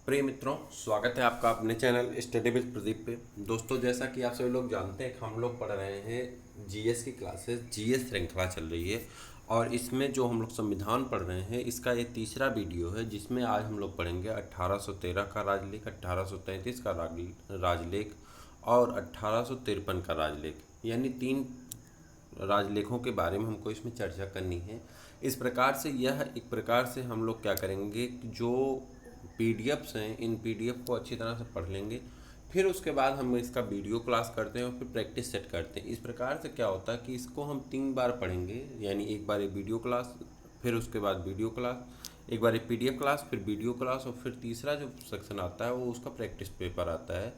प्रिय मित्रों, स्वागत है आपका अपने चैनल स्टडी विद प्रदीप पे। दोस्तों, जैसा कि आप सभी लोग जानते हैं, हम लोग पढ़ रहे हैं जीएस की क्लासेस। जीएस श्रृंखला चल रही है और इसमें जो हम लोग संविधान पढ़ रहे हैं, इसका ये तीसरा वीडियो है, जिसमें आज हम लोग पढ़ेंगे 1813 का राजलेख, 1833 का राजलेख और 1853 का राजलेख। यानी तीन राजलेखों के बारे में हमको इसमें चर्चा करनी है। इस प्रकार से यह एक प्रकार से हम लोग क्या करेंगे कि जो पीडीएफ्स हैं, इन पीडीएफ को अच्छी तरह से पढ़ लेंगे। फिर उसके बाद हम इसका वीडियो क्लास करते हैं और फिर प्रैक्टिस सेट करते हैं। इस प्रकार से क्या होता है कि इसको हम 3 बार पढ़ेंगे, यानी एक बार वीडियो क्लास, फिर उसके बाद वीडियो क्लास, एक बार पीडीएफ क्लास, फिर वीडियो क्लास, और फिर तीसरा जो सेक्शन आता है वो उसका प्रैक्टिस पेपर आता है।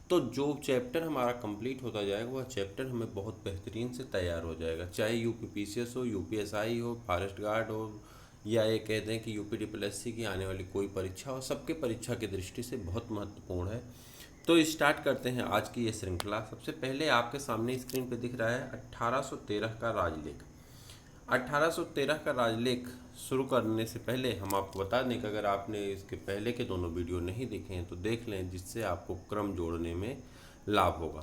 तो जो चैप्टर हमारा कंप्लीट होता जाएगा वह चैप्टर हमें बहुत बेहतरीन से तैयार हो जाएगा। चाहे यूपीपीसीएस हो, यूपीएसआई हो, फॉरेस्ट गार्ड हो, या ये कहते हैं कि यूपी डीपीएससी की आने वाली कोई परीक्षा हो, सबके परीक्षा की दृष्टि से बहुत महत्वपूर्ण है। तो स्टार्ट करते हैं आज की ये श्रृंखला। सबसे पहले आपके सामने स्क्रीन पे दिख रहा है 1813 का राजलेख। 1813 का राजलेख शुरू करने से पहले हम आपको बता दें कि अगर आपने इसके पहले के दोनों वीडियो नहीं देखे हैं तो देख लें, जिससे आपको क्रम जोड़ने में लाभ होगा।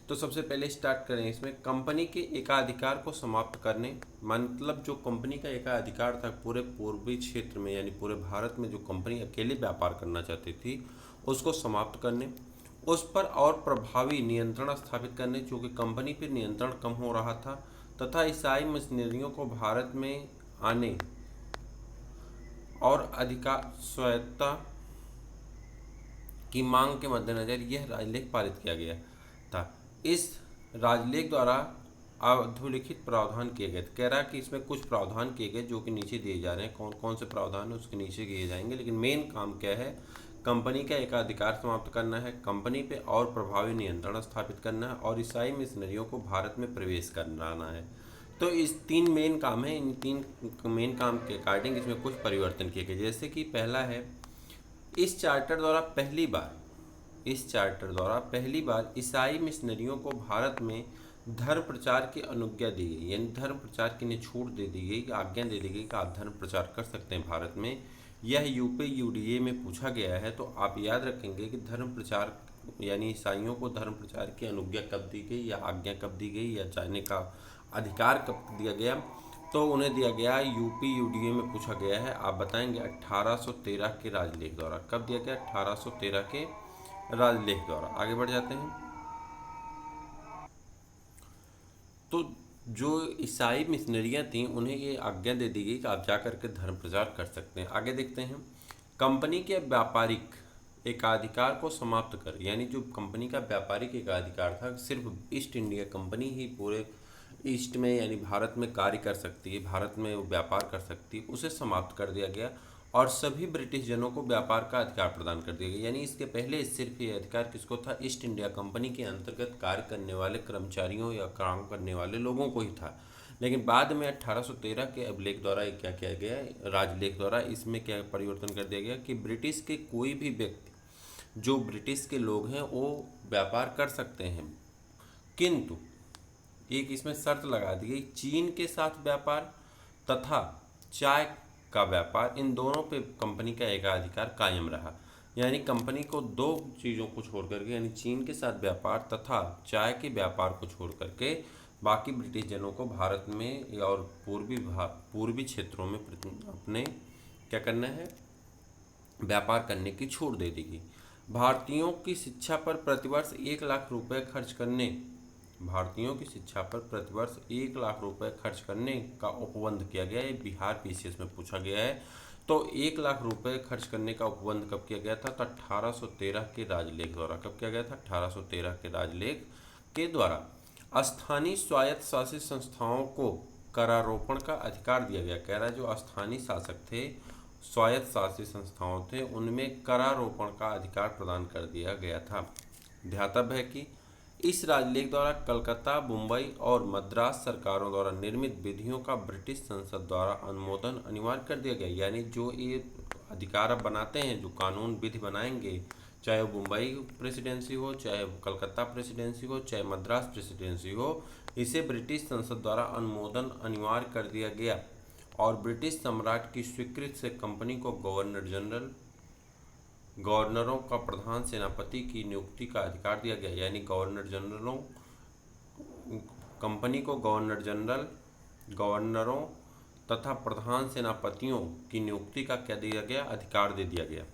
तो सबसे पहले स्टार्ट करें इसमें कंपनी के एकाधिकार को समाप्त करने। मतलब जो कंपनी का एकाधिकार था पूरे पूर्वी क्षेत्र में, यानी पूरे भारत में जो कंपनी अकेले व्यापार करना चाहती थी उसको समाप्त करने, उस पर और प्रभावी नियंत्रण स्थापित करने, चूँकि कंपनी पर नियंत्रण कम हो रहा था, तथा ईसाई मशीनरियों को भारत में आने और अधिकार स्वायत्तता की मांग के मद्देनजर यह राजलेख पारित किया गया था। इस राजलेख द्वारा अधोलिखित प्रावधान किए गए थे। कह रहा है कि इसमें कुछ प्रावधान किए गए जो कि नीचे दिए जा रहे हैं। कौन कौन से प्रावधान है उसके नीचे किए जाएंगे, लेकिन मेन काम क्या है? कंपनी का एकाधिकार समाप्त करना है, कंपनी पे और प्रभावी नियंत्रण स्थापित करना है, और ईसाई मिशनरियों को भारत में प्रवेश कराना है। तो इस 3 मेन काम है। इन 3 मेन काम के अकॉर्डिंग इसमें कुछ परिवर्तन किए गए। जैसे कि पहला है, इस चार्टर द्वारा पहली बार ईसाई मिशनरियों को भारत में धर्म प्रचार की अनुज्ञा दी गई, यानी धर्म प्रचार की इन्हें छूट दे दी गई, आज्ञा दे दी गई कि आप धर्म प्रचार कर सकते हैं भारत में। यह यूपी यूडीए में पूछा गया है। तो आप याद रखेंगे कि धर्म प्रचार यानी ईसाइयों को धर्म प्रचार की अनुज्ञा कब दी गई, या आज्ञा कब दी गई, या जाने का अधिकार कब दिया गया? तो उन्हें दिया गया यूपी यूडीए में पूछा गया है। आप बताएंगे 1813 के राजलेख द्वारा। कब दिया गया? 1813 के राजलेख द्वारा। आगे बढ़ जाते हैं। तो जो ईसाई मिशनरियाँ थीं उन्हें ये आज्ञा दे दी गई कि आप जा करके धर्म प्रचार कर सकते हैं। आगे देखते हैं, कंपनी के व्यापारिक एकाधिकार को समाप्त कर, यानी जो कंपनी का व्यापारिक एकाधिकार था, सिर्फ ईस्ट इंडिया कंपनी ही पूरे ईस्ट में यानी भारत में कार्य कर सकती है, भारत में वो व्यापार कर सकती है, उसे समाप्त कर दिया गया और सभी ब्रिटिश जनों को व्यापार का अधिकार प्रदान कर दिया गया। यानी इसके पहले सिर्फ ये अधिकार किसको था? ईस्ट इंडिया कंपनी के अंतर्गत कार्य करने वाले कर्मचारियों या काम करने वाले लोगों को ही था। लेकिन बाद में 1813 के अभिलेख द्वारा क्या किया गया, राजलेख द्वारा, इसमें क्या परिवर्तन कर दिया गया कि ब्रिटिश के कोई भी व्यक्ति, जो ब्रिटिश के लोग हैं, वो व्यापार कर सकते हैं, किंतु एक इसमें शर्त लगा दी गई, चीन के साथ व्यापार तथा चाय का व्यापार, इन दोनों पे कंपनी का एकाधिकार कायम रहा। यानी कंपनी को 2 चीज़ों को छोड़ करके, यानी चीन के साथ व्यापार तथा चाय के व्यापार को छोड़ करके, बाकी ब्रिटिश जनों को भारत में और पूर्वी क्षेत्रों में अपने क्या करना है, व्यापार करने की छूट दे दी गई। भारतीयों की शिक्षा पर प्रतिवर्ष 1 लाख रुपए खर्च करने, भारतीयों की शिक्षा पर प्रतिवर्ष 1 लाख रुपए खर्च करने का उपबंध किया गया। ये बिहार पीसीएस में पूछा गया है। तो 1 लाख रुपए खर्च करने का उपबंध कब किया गया था? तो 1813 के राजलेख द्वारा। कब किया गया था? 1813 के राजलेख के द्वारा। स्थानीय स्वायत्त शासित संस्थाओं को करारोपण का अधिकार दिया गया। कह रहा है जो स्थानीय शासक थे, स्वायत्त शासित संस्थाओं थे, उनमें करारोपण का अधिकार प्रदान कर दिया गया था। ध्यातव्य है कि इस राजलेख द्वारा कलकत्ता, मुंबई और मद्रास सरकारों द्वारा निर्मित विधियों का ब्रिटिश संसद द्वारा अनुमोदन अनिवार्य कर दिया गया। यानी जो ये अधिकार अब बनाते हैं, जो कानून विधि बनाएंगे, चाहे वो मुंबई प्रेसिडेंसी हो, चाहे वो कलकत्ता प्रेसिडेंसी हो, चाहे मद्रास प्रेसिडेंसी हो, इसे ब्रिटिश संसद द्वारा अनुमोदन अनिवार्य कर दिया गया। और ब्रिटिश सम्राट की स्वीकृति से कंपनी को गवर्नर जनरल गवर्नरों का प्रधान सेनापति की नियुक्ति का अधिकार दिया गया, यानी गवर्नर जनरलों कंपनी को गवर्नरों तथा प्रधान सेनापतियों की नियुक्ति का क्या दिया गया, अधिकार दे दिया गया।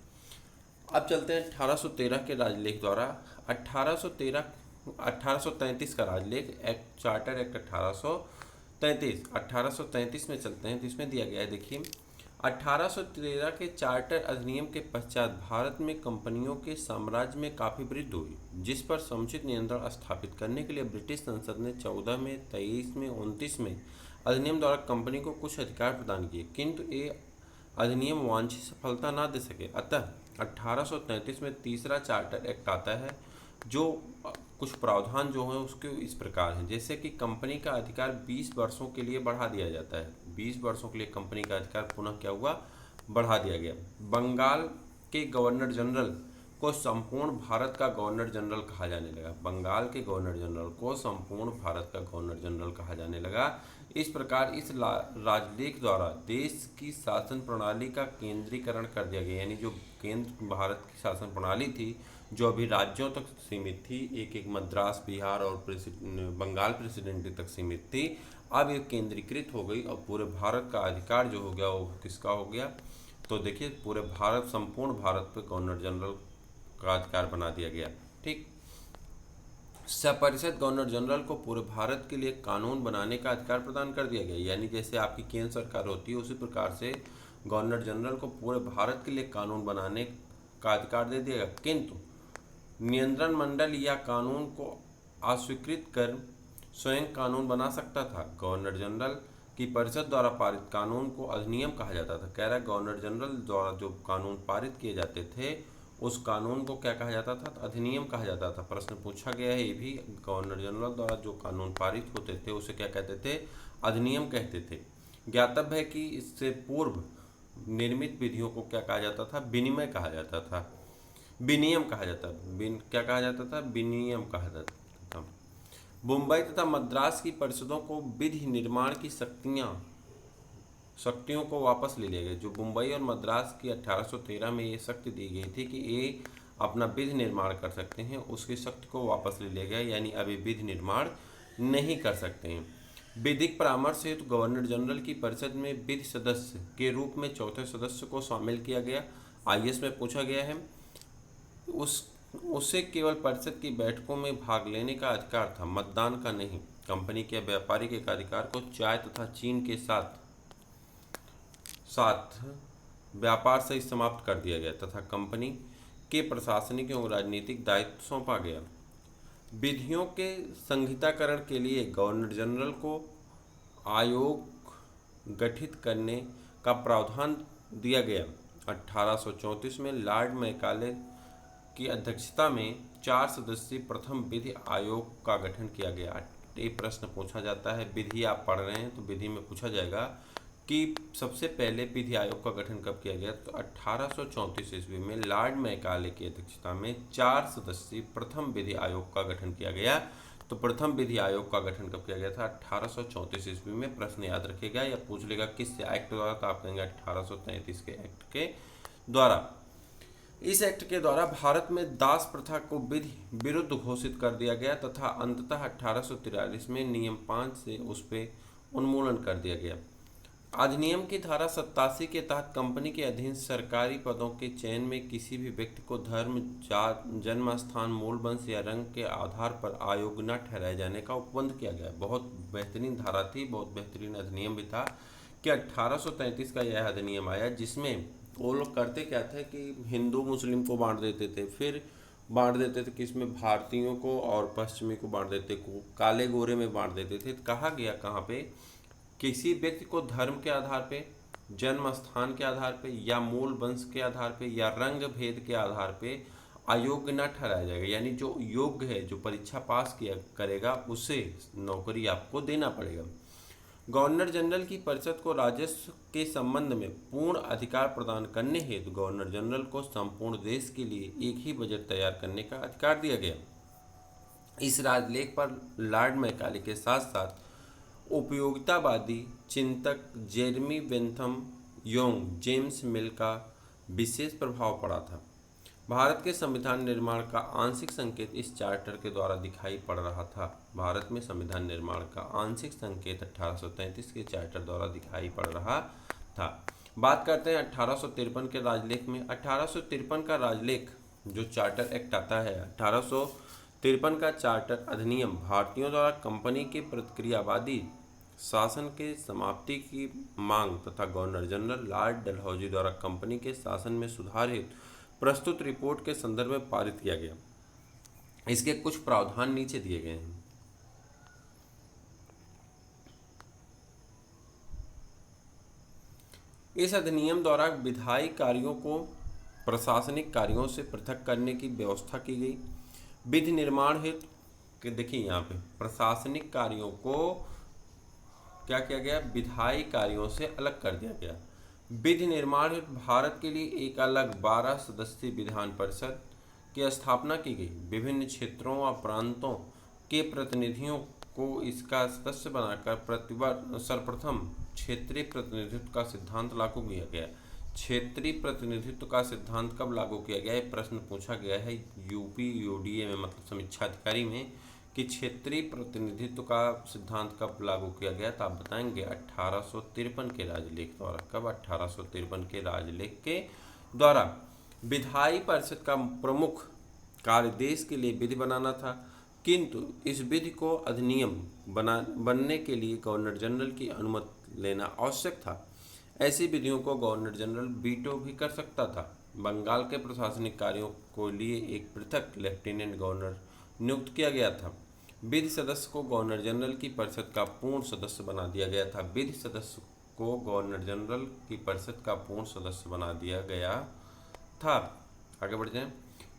अब चलते हैं 1813 के राजलेख द्वारा। 1833 का राजलेख एक्ट, चार्टर एक्ट 1833 में चलते हैं, तो इसमें दिया गया है, देखिए 1813 के चार्टर अधिनियम के पश्चात भारत में कंपनियों के साम्राज्य में काफ़ी वृद्धि हुई, जिस पर समुचित नियंत्रण स्थापित करने के लिए ब्रिटिश संसद ने 14 में, 23 में, 29 में अधिनियम द्वारा कंपनी को कुछ अधिकार प्रदान किए, किंतु ये अधिनियम वांछित सफलता न दे सके। अतः 1833 में तीसरा चार्टर एक्ट आता है, जो कुछ प्रावधान जो हैं उसके इस प्रकार हैं, जैसे कि कंपनी का अधिकार 20 वर्षों के लिए बढ़ा दिया जाता है। 20 वर्षों के लिए कंपनी का अधिकार पुनः क्या हुआ, बढ़ा दिया गया। बंगाल के गवर्नर जनरल को संपूर्ण भारत का गवर्नर जनरल कहा जाने लगा। बंगाल के गवर्नर जनरल को संपूर्ण भारत का गवर्नर जनरल कहा जाने लगा। इस प्रकार इस राजलेख द्वारा देश की शासन प्रणाली का केंद्रीकरण कर दिया गया, यानी जो केंद्र भारत की शासन प्रणाली थी, जो अभी राज्यों तक सीमित थी, एक एक मद्रास, बिहार और बंगाल प्रेसिडेंसी तक सीमित थी, अब ये केंद्रीकृत हो गई और पूरे भारत का अधिकार जो हो गया वो किसका हो गया, तो देखिए पूरे भारत, संपूर्ण भारत पे गवर्नर जनरल का अधिकार बना दिया गया। ठीक, सपरिषद गवर्नर जनरल को पूरे भारत के लिए कानून बनाने का अधिकार प्रदान कर दिया गया, यानी जैसे आपकी केंद्र सरकार होती है उसी प्रकार से गवर्नर जनरल को पूरे भारत के लिए कानून बनाने का अधिकार दे दिया गया, किंतु नियंत्रण मंडल या कानून को अस्वीकृत कर स्वयं कानून बना सकता था। गवर्नर जनरल की परिषद द्वारा पारित कानून को अधिनियम कहा जाता था। कह रहा है गवर्नर जनरल द्वारा जो कानून पारित किए जाते थे उस कानून को क्या कहा जाता था, अधिनियम कहा जाता था। प्रश्न पूछा गया है ये भी, गवर्नर जनरल द्वारा जो कानून पारित होते थे उसे क्या कहते थे, अधिनियम कहते थे। ज्ञातव्य है कि इससे पूर्व निर्मित विधियों को क्या कहा जाता था, विनिमय कहा जाता था, विनियम कहा जाता, क्या कहा जाता था, विनियम कहा जाता था। मुंबई तथा मद्रास की परिषदों को विधि निर्माण की शक्तियों को वापस ले लिया गया। जो मुंबई और मद्रास की 1813 में ये शक्ति दी गई थी कि ये अपना विधि निर्माण कर सकते हैं, उसकी शक्ति को वापस ले लिया गया, यानी अभी विधि निर्माण नहीं कर सकते हैं। विधिक परामर्श हेतु गवर्नर जनरल की परिषद में विधि सदस्य के रूप में चौथे सदस्य को शामिल किया गया। आईएएस में पूछा गया है, उसे केवल परिषद की बैठकों में भाग लेने का अधिकार था, मतदान का नहीं। कंपनी के व्यापारिक एकाधिकार को चाय तथा चीन के साथ व्यापार से समाप्त कर दिया गया तथा कंपनी के प्रशासनिक एवं राजनीतिक दायित्व सौंपा गया। विधियों के संहिताकरण के लिए गवर्नर जनरल को आयोग गठित करने का प्रावधान दिया गया। 1834 में लॉर्ड मैकाले की अध्यक्षता में 4 सदस्यीय प्रथम विधि आयोग का गठन किया गया। ये प्रश्न पूछा जाता है, विधि आप पढ़ रहे हैं तो विधि में पूछा जाएगा कि सबसे पहले विधि आयोग का गठन कब किया गया, तो 1834 ईस्वी में लॉर्ड मैकाले की अध्यक्षता में 4 सदस्यीय प्रथम विधि आयोग का गठन किया गया। तो प्रथम विधि आयोग का गठन कब किया गया था, 1834 ईस्वी में। प्रश्न याद रखेगा या पूछ लेगा किस एक्ट द्वारा, तो आप कहेंगे 1833 के एक्ट के द्वारा। इस एक्ट के द्वारा भारत में दास प्रथा को विधि विरुद्ध घोषित कर दिया गया तथा अंततः 1843 में नियम 5 से उस पर उन्मूलन कर दिया गया। अधिनियम की धारा 87 के तहत कंपनी के अधीन सरकारी पदों के चयन में किसी भी व्यक्ति को धर्म, जात, जन्म स्थान, मूल वंश या रंग के आधार पर अयोग्य न ठहराए जाने का उपबंध किया गया। बहुत बेहतरीन धारा थी, बहुत बेहतरीन अधिनियम भी था कि 1833 का यह अधिनियम आया, जिसमें वो लोग करते क्या थे कि हिंदू मुस्लिम को बांट देते थे, फिर बांट देते थे किसमें, भारतीयों को और पश्चिमी को बांट देते, को काले गोरे में बांट देते थे। कहा गया कहाँ पे, किसी व्यक्ति को धर्म के आधार पे, जन्म स्थान के आधार पे या मूल वंश के आधार पे या रंग भेद के आधार पे अयोग्य न ठहराया जाएगा, यानी जो योग्य है, जो परीक्षा पास किया करेगा उसे नौकरी आपको देना पड़ेगा। गवर्नर जनरल की परिषद को राजस्व के संबंध में पूर्ण अधिकार प्रदान करने हेतु गवर्नर जनरल को संपूर्ण देश के लिए एक ही बजट तैयार करने का अधिकार दिया गया। इस राजलेख पर लॉर्ड मैकाले के साथ साथ उपयोगितावादी चिंतक जेरेमी बेंथम योंग, जेम्स मिल का विशेष प्रभाव पड़ा था। भारत के संविधान निर्माण का आंशिक संकेत इस चार्टर के द्वारा दिखाई पड़ रहा था। भारत में संविधान निर्माण का आंशिक संकेत 1833 के चार्टर द्वारा दिखाई पड़ रहा था। बात करते हैं 1853 के राजलेख में। 1853 का राजलेख जो चार्टर एक्ट आता है, 1853 का चार्टर अधिनियम भारतीयों द्वारा कंपनी के प्रतिक्रियावादी शासन के समाप्ति की मांग तथा गवर्नर जनरल लॉर्ड डलहौजी द्वारा कंपनी के शासन में सुधार हेतु प्रस्तुत रिपोर्ट के संदर्भ में पारित किया गया। इसके कुछ प्रावधान नीचे दिए गए हैं। इस अधिनियम द्वारा विधायी कार्यों को प्रशासनिक कार्यों से पृथक करने की व्यवस्था की गई। विधि निर्माण हेतु देखिए यहाँ पे प्रशासनिक कार्यों को क्या किया गया, विधायी कार्यों से अलग कर दिया गया। विधि निर्माण हेतु भारत के लिए एक अलग 12 सदस्यीय विधान परिषद की स्थापना की गई। विभिन्न क्षेत्रों व प्रांतों के प्रतिनिधियों को इसका सदस्य बनाकर सर्वप्रथम क्षेत्रीय प्रतिनिधित्व का सिद्धांत लागू किया गया। क्षेत्रीय प्रतिनिधित्व का सिद्धांत कब लागू किया गया, ये प्रश्न पूछा गया है यूपी यूडीए में, मतलब समीक्षा अधिकारी में, कि क्षेत्रीय प्रतिनिधित्व का सिद्धांत कब लागू किया गया, तो आप बताएंगे 1853 के राजलेख द्वारा। कब? 1853 के राजलेख के द्वारा। विधायी परिषद का प्रमुख कार्य देश के लिए विधि बनाना था, किंतु इस विधि को अधिनियम बनने के लिए गवर्नर जनरल की अनुमति लेना आवश्यक था। ऐसी विधियों को गवर्नर जनरल वीटो भी कर सकता था। बंगाल के प्रशासनिक कार्यों को लिए एक पृथक लेफ्टिनेंट गवर्नर नियुक्त किया गया था। विधि सदस्य को गवर्नर जनरल की परिषद का पूर्ण सदस्य बना दिया गया था। विधि सदस्य को गवर्नर जनरल की परिषद का पूर्ण सदस्य बना दिया गया था। आगे बढ़ जाएं।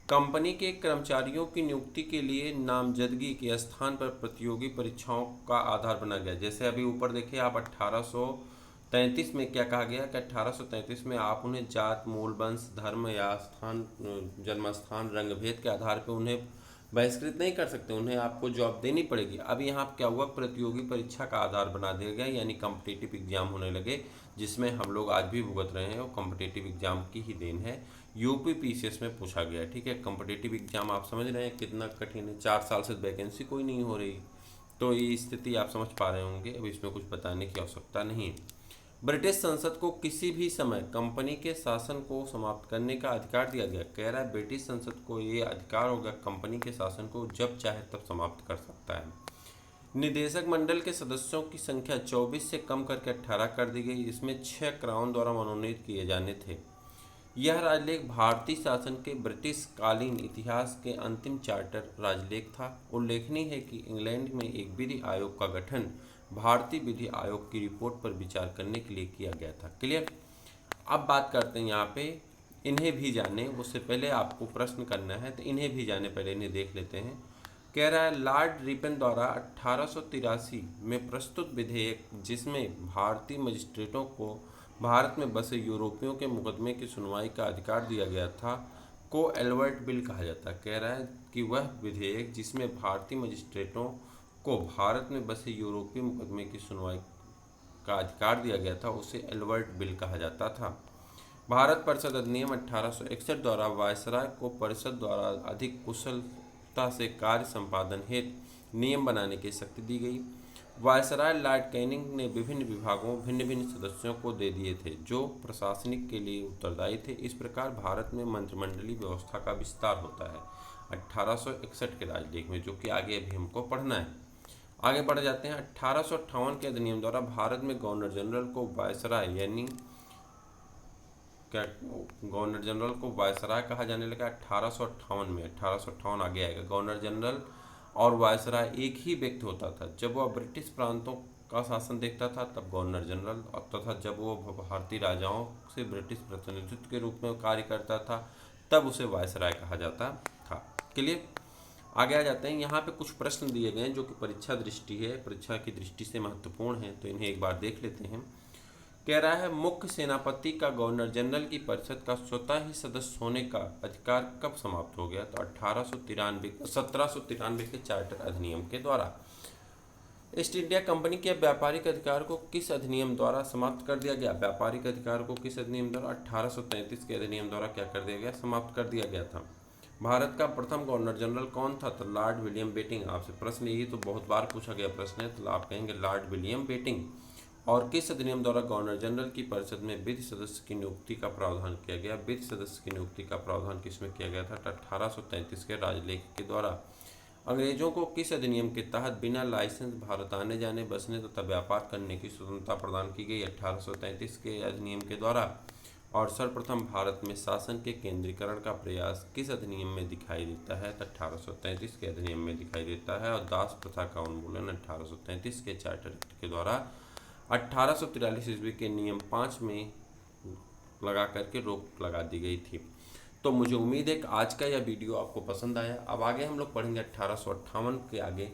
कंपनी के कर्मचारियों की नियुक्ति के लिए नामजदगी के स्थान पर प्रतियोगी परीक्षाओं का आधार बना गया। जैसे अभी ऊपर देखिए आप 1833 में क्या कहा गया कि 1833 में आप उन्हें जात, मूल, वंश, धर्म या स्थान, जन्म स्थान, रंग भेद के आधार पर उन्हें बहिष्कृत नहीं कर सकते, उन्हें आपको जॉब देनी पड़ेगी। अब यहाँ क्या हुआ, प्रतियोगी परीक्षा का आधार बना दिया गया, यानी कॉम्पिटिटिव एग्जाम होने लगे, जिसमें हम लोग आज भी भुगत रहे हैं और कॉम्पिटिटिव एग्जाम की ही देन है। यूपी पीसीएस में पूछा गया। ठीक है, कॉम्पिटिटिव एग्जाम आप समझ रहे हैं कितना कठिन है। 4 साल से वैकेंसी कोई नहीं हो रही, तो ये स्थिति आप समझ पा रहे होंगे। अब इसमें कुछ बताने की आवश्यकता नहीं है। ब्रिटिश संसद को किसी भी समय कंपनी के शासन को समाप्त करने का अधिकार दिया गया। कह रहा है ब्रिटिश संसद को ये अधिकार होगा, कंपनी के शासन को जब चाहे तब समाप्त कर सकता है। निदेशक मंडल के सदस्यों की संख्या 24 से कम करके 18 कर दी गई। इसमें 6 क्राउन द्वारा मनोनीत किए जाने थे। यह राजलेख भारतीय शासन के ब्रिटिश कालीन इतिहास के अंतिम चार्टर राजलेख था। उल्लेखनीय है कि इंग्लैंड में एक विधि आयोग का गठन भारतीय विधि आयोग की रिपोर्ट पर विचार करने के लिए किया गया था। क्लियर। अब बात करते हैं यहाँ पे इन्हें भी जाने, उससे पहले आपको प्रश्न करना है, तो इन्हें भी जाने पहले इन्हें देख लेते हैं। कह रहा है लॉर्ड रिपन द्वारा 1883 में प्रस्तुत विधेयक, जिसमें भारतीय मजिस्ट्रेटों को भारत में बसे यूरोपियों के मुकदमे की सुनवाई का अधिकार दिया गया था, को एल्बर्ट बिल कहा जाता है। कह रहा है कि वह विधेयक जिसमें भारतीय मजिस्ट्रेटों को भारत में बसे यूरोपीय मुकदमे की सुनवाई का अधिकार दिया गया था, उसे एल्बर्ट बिल कहा जाता था। भारत परिषद अधिनियम 1861 द्वारा वायसराय को परिषद द्वारा अधिक कुशलता से कार्य संपादन हेतु नियम बनाने की शक्ति दी गई। वायसराय लॉर्ड कैनिंग ने विभिन्न विभागों भिन्न भिन्न सदस्यों को दे दिए थे, जो प्रशासनिक के लिए उत्तरदायी थे। इस प्रकार भारत में मंत्रिमंडलीय व्यवस्था का विस्तार होता है 1861 के राजलेख में, जो कि आगे अभी हमको पढ़ना है। आगे बढ़ जाते हैं। 1858 के अधिनियम द्वारा भारत में गवर्नर जनरल को वायसराय, यानी क्या गवर्नर जनरल को वायसराय कहा जाने लगा 1858 में। 1858 आगे आएगा। गवर्नर जनरल और वायसराय एक ही व्यक्ति होता था। जब वह ब्रिटिश प्रांतों का शासन देखता था तब गवर्नर जनरल, तथा जब वो भारतीय राजाओं से ब्रिटिश प्रतिनिधित्व के रूप में कार्य करता था तब उसे वायसराय कहा जाता था। क्लियर। आगे आ जाते हैं। यहाँ पे कुछ प्रश्न दिए गए हैं जो कि परीक्षा की दृष्टि से महत्वपूर्ण है, तो इन्हें एक बार देख लेते हैं। कह रहा है मुख्य सेनापति का गवर्नर जनरल की परिषद का स्वतः ही सदस्य होने का अधिकार कब समाप्त हो गया, तो 1793 के चार्टर अधिनियम के द्वारा। ईस्ट इंडिया कंपनी के व्यापारिक अधिकार को किस अधिनियम द्वारा समाप्त कर दिया गया? व्यापारिक अधिकार को किस अधिनियम द्वारा? 1833 के अधिनियम द्वारा क्या कर दिया गया? समाप्त कर दिया गया था। भारत का प्रथम गवर्नर जनरल कौन था? तो लॉर्ड विलियम बेटिंग। आपसे प्रश्न यही तो बहुत बार पूछा गया प्रश्न है, तो आप कहेंगे लॉर्ड विलियम बेटिंग। और किस अधिनियम द्वारा गवर्नर जनरल की परिषद में विधि सदस्य की नियुक्ति का प्रावधान किया गया? विधि सदस्य की नियुक्ति का प्रावधान किसमें किया गया था? 1833 के राजलेख के द्वारा। अंग्रेजों को किस अधिनियम के तहत बिना लाइसेंस भारत आने जाने, बसने तथा व्यापार करने की स्वतंत्रता प्रदान की गई? 1833 के अधिनियम के द्वारा। और सर्वप्रथम भारत में शासन के केंद्रीकरण का प्रयास किस अधिनियम में दिखाई देता है? तो 1833 के अधिनियम में दिखाई देता है। और दास प्रथा का उन्मूलन 1833 के चार्टर एक्ट के द्वारा। 1843 ईस्वी के नियम 5 में लगा करके रोक लगा दी गई थी। तो मुझे उम्मीद है कि आज का यह वीडियो आपको पसंद आया। अब आगे हम लोग पढ़ेंगे 1858 के आगे।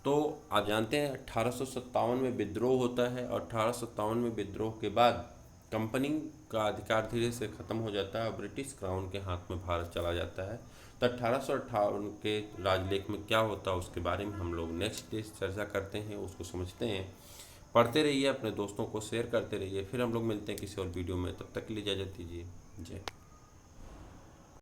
तो आप जानते हैं 1857 में विद्रोह होता है और 1857 में विद्रोह के बाद कंपनी का अधिकार धीरे से खत्म हो जाता है और ब्रिटिश क्राउन के हाथ में भारत चला जाता है। तो 1858 के राजलेख में क्या होता है उसके बारे में हम लोग नेक्स्ट डे चर्चा करते हैं, उसको समझते हैं। पढ़ते रहिए, अपने दोस्तों को शेयर करते रहिए। फिर हम लोग मिलते हैं किसी और वीडियो में, तब तक के लिए इजाज़त दीजिए। जय।